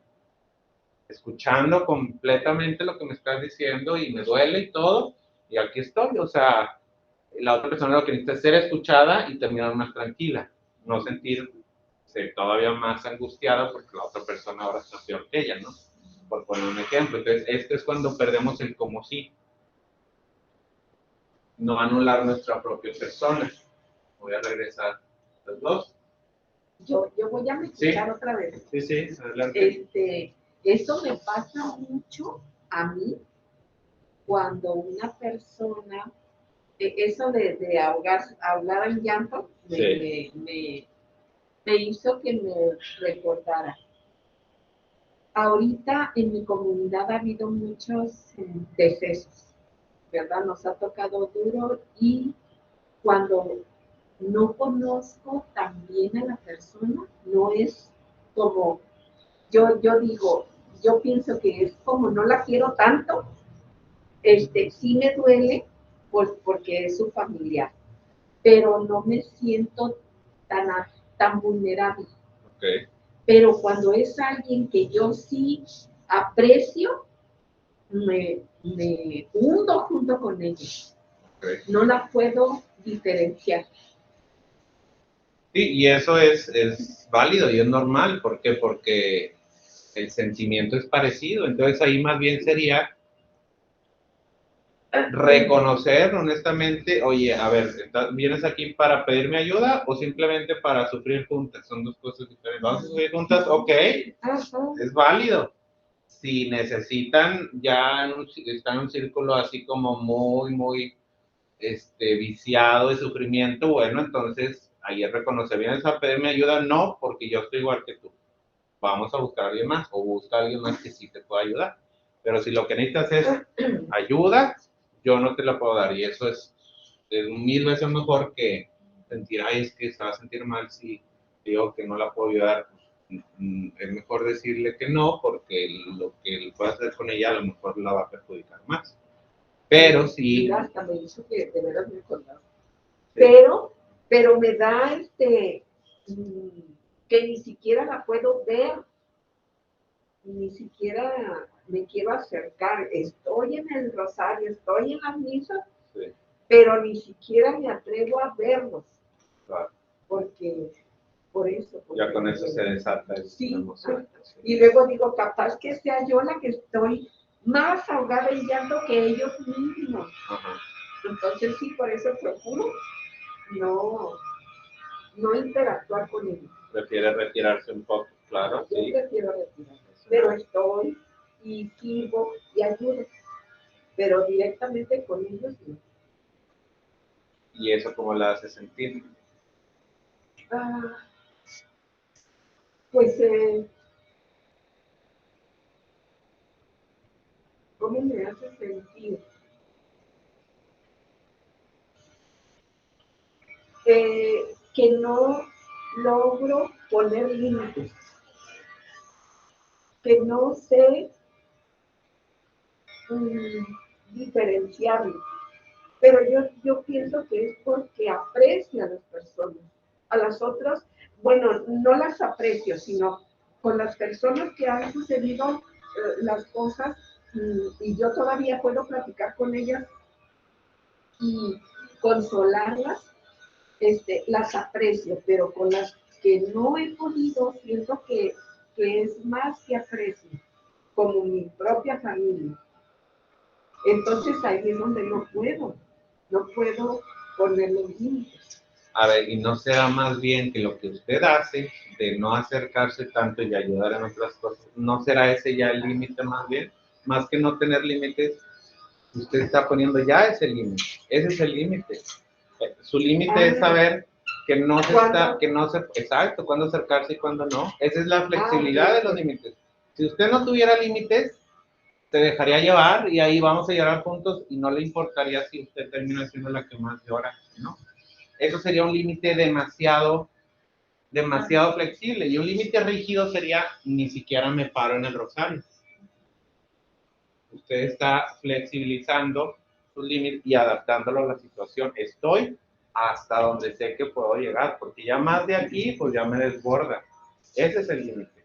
escuchando completamente lo que me estás diciendo y me duele y todo, y aquí estoy, o sea, la otra persona lo que necesita es ser escuchada y terminar más tranquila, no sentirse todavía más angustiada porque la otra persona ahora está peor que ella, ¿no? Por poner un ejemplo. Entonces, esto es cuando perdemos el como sí, no anular nuestra propia persona. Voy a regresar los dos. Yo voy a mezclar otra vez. Sí, sí, adelante. Eso me pasa mucho a mí cuando una persona, eso de hablar en llanto, me hizo que me recordara. Ahorita en mi comunidad ha habido muchos decesos, ¿verdad? Nos ha tocado duro y cuando no conozco tan bien a la persona, no es como, yo digo, yo pienso que es como no la quiero tanto, sí me duele porque es su familiar, pero no me siento tan vulnerable. Okay. Pero cuando es alguien que yo sí aprecio, me hundo junto con ella. Okay. No la puedo diferenciar. Sí, y eso es válido y es normal. ¿Por qué? Porque el sentimiento es parecido. Entonces ahí más bien sería reconocer honestamente, oye, a ver, ¿vienes aquí para pedirme ayuda o simplemente para sufrir juntas? Son dos cosas diferentes. ¿Vamos a sufrir juntas? Ok, es válido. Si necesitan ya están en un círculo así como muy viciado de sufrimiento, bueno, entonces ahí es reconocer, ¿vienes a pedirme ayuda? No, porque yo estoy igual que tú. Vamos a buscar a alguien más o busca a alguien más que sí te pueda ayudar. Pero si lo que necesitas es ayuda, yo no te la puedo dar. Y eso es 1000 veces mejor que sentir, ay, es que se va a sentir mal si digo que no la puedo ayudar. Es mejor decirle que no, porque lo que él puede hacer con ella a lo mejor la va a perjudicar más. Pero sí. Mira, hasta me hizo que de veras me acordaba. Sí. Pero me da que ni siquiera la puedo ver, ni siquiera me quiero acercar. Estoy en el rosario, estoy en las misas, sí, pero ni siquiera me atrevo a verlos. Claro. Porque, por eso. Ya con eso se desata sí, emoción. Sí. Y luego digo, capaz que sea yo la que estoy más ahogada en llanto que ellos mismos. Ajá. Entonces sí, por eso procuro no interactuar con ellos. Prefiere retirarse un poco, claro. Yo sí. prefiero retirarme, pero estoy y sirvo y ayudo, pero directamente con ellos no. ¿Y eso cómo la hace sentir? Pues, ¿cómo me hace sentir? Que no logro poner límites, que no sé diferenciarlo. Pero yo pienso que es porque aprecio a las personas. A las otras, bueno, no las aprecio, sino con las personas que han sucedido las cosas y yo todavía puedo platicar con ellas y consolarlas, las aprecio, pero con las que no he podido, siento que es más que aprecio, como mi propia familia. Entonces ahí es donde no puedo poner los límites. A ver, ¿y no será más bien que lo que usted hace de no acercarse tanto y ayudar en otras cosas, no será ese ya el límite más bien? Más que no tener límites, usted está poniendo ya ese límite. Ese es el límite. Su límite es saber que no exacto, cuándo acercarse y cuándo no. Esa es la flexibilidad de los límites. Si usted no tuviera límites, te dejaría llevar y ahí vamos a llorar juntos y no le importaría si usted termina siendo la que más llora, ¿no? Eso sería un límite demasiado flexible y un límite rígido sería ni siquiera me paro en el rosario. Usted está flexibilizando su límite y adaptándolo a la situación. Estoy hasta donde sé que puedo llegar, porque ya más de aquí, pues ya me desborda. Ese es el límite.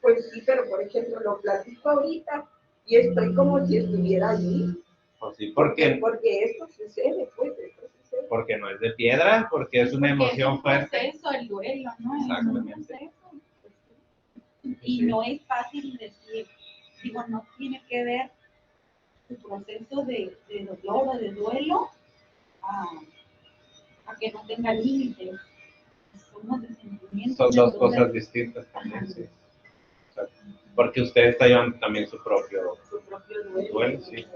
Pues sí, pero por ejemplo, lo platico ahorita y estoy como si estuviera allí. Pues sí, Porque esto sucede, pues, esto sucede. porque no es de piedra, porque es una emoción fuerte. Es un proceso, el duelo, ¿no? Es un Exactamente. proceso. Y no es fácil decir, digo, no tiene que ver tu proceso de dolor o de duelo a que no tenga límites. Somos de sentimientos. Son dos entonces, cosas distintas también, sí. Exacto. Porque usted está llevando también su propio duelo, sí.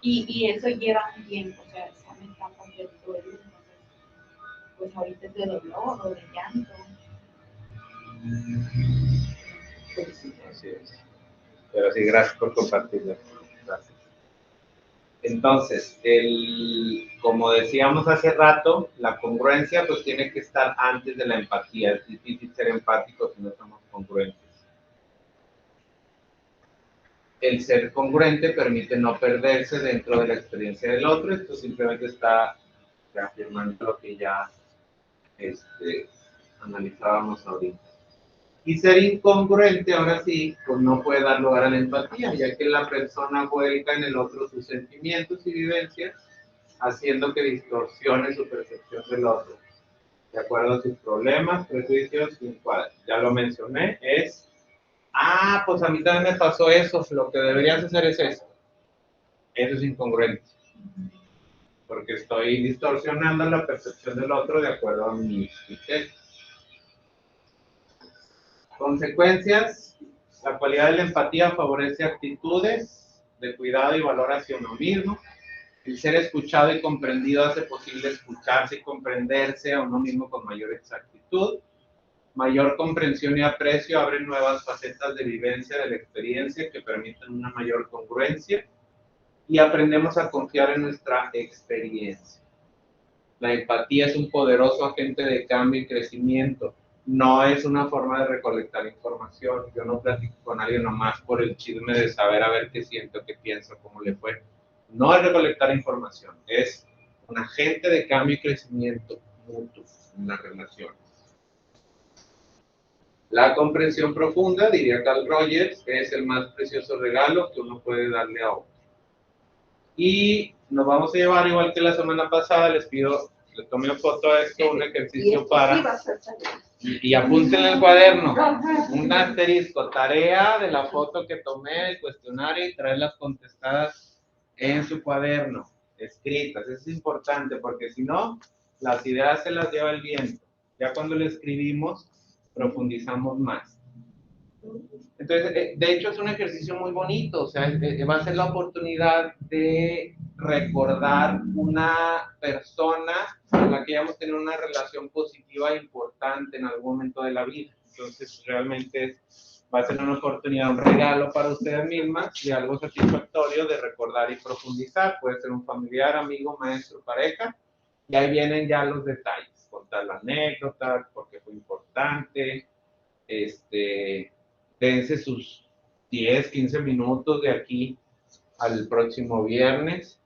Y eso lleva un tiempo, o sea, son etapas del duelo. Entonces, pues ahorita es de dolor o de llanto. Así es. Pero sí, gracias por compartirlo. Gracias. Entonces, como decíamos hace rato, la congruencia pues tiene que estar antes de la empatía. Es difícil ser empáticos si no somos congruentes. El ser congruente permite no perderse dentro de la experiencia del otro. Esto simplemente está reafirmando lo que ya analizábamos ahorita. Y ser incongruente, ahora sí, pues no puede dar lugar a la empatía, ya que la persona vuelca en el otro sus sentimientos y vivencias, haciendo que distorsione su percepción del otro, de acuerdo a sus problemas, prejuicios y encuadres. Ya lo mencioné, pues a mí también me pasó eso, lo que deberías hacer es eso. Eso es incongruente, porque estoy distorsionando la percepción del otro de acuerdo a mis criterios. Consecuencias: la cualidad de la empatía favorece actitudes de cuidado y valor hacia uno mismo. El ser escuchado y comprendido hace posible escucharse y comprenderse a uno mismo con mayor exactitud. Mayor comprensión y aprecio abren nuevas facetas de vivencia de la experiencia que permiten una mayor congruencia y aprendemos a confiar en nuestra experiencia. La empatía es un poderoso agente de cambio y crecimiento. No es una forma de recolectar información. Yo no platico con alguien nomás por el chisme de saber a ver qué siento, qué pienso, cómo le fue. No es recolectar información, es un agente de cambio y crecimiento mutuo en las relaciones. La comprensión profunda, diría Carl Rogers, es el más precioso regalo que uno puede darle a otro. Y nos vamos a llevar, igual que la semana pasada, les pido, le tomé foto a esto, un ejercicio para... Y apúntenle el cuaderno, un asterisco, tarea de la foto que tomé, el cuestionario y traerlas contestadas en su cuaderno, escritas. Eso es importante porque si no, las ideas se las lleva el viento. Ya cuando le escribimos, profundizamos más. Entonces, de hecho es un ejercicio muy bonito, o sea, va a ser la oportunidad de recordar una persona con la que hayamos tenido una relación positiva e importante en algún momento de la vida. Entonces, realmente va a ser una oportunidad, un regalo para ustedes mismas y algo satisfactorio de recordar y profundizar. Puede ser un familiar, amigo, maestro, pareja, y ahí vienen ya los detalles, contar la anécdota, por qué fue importante, dense sus 10, 15 minutos de aquí al próximo viernes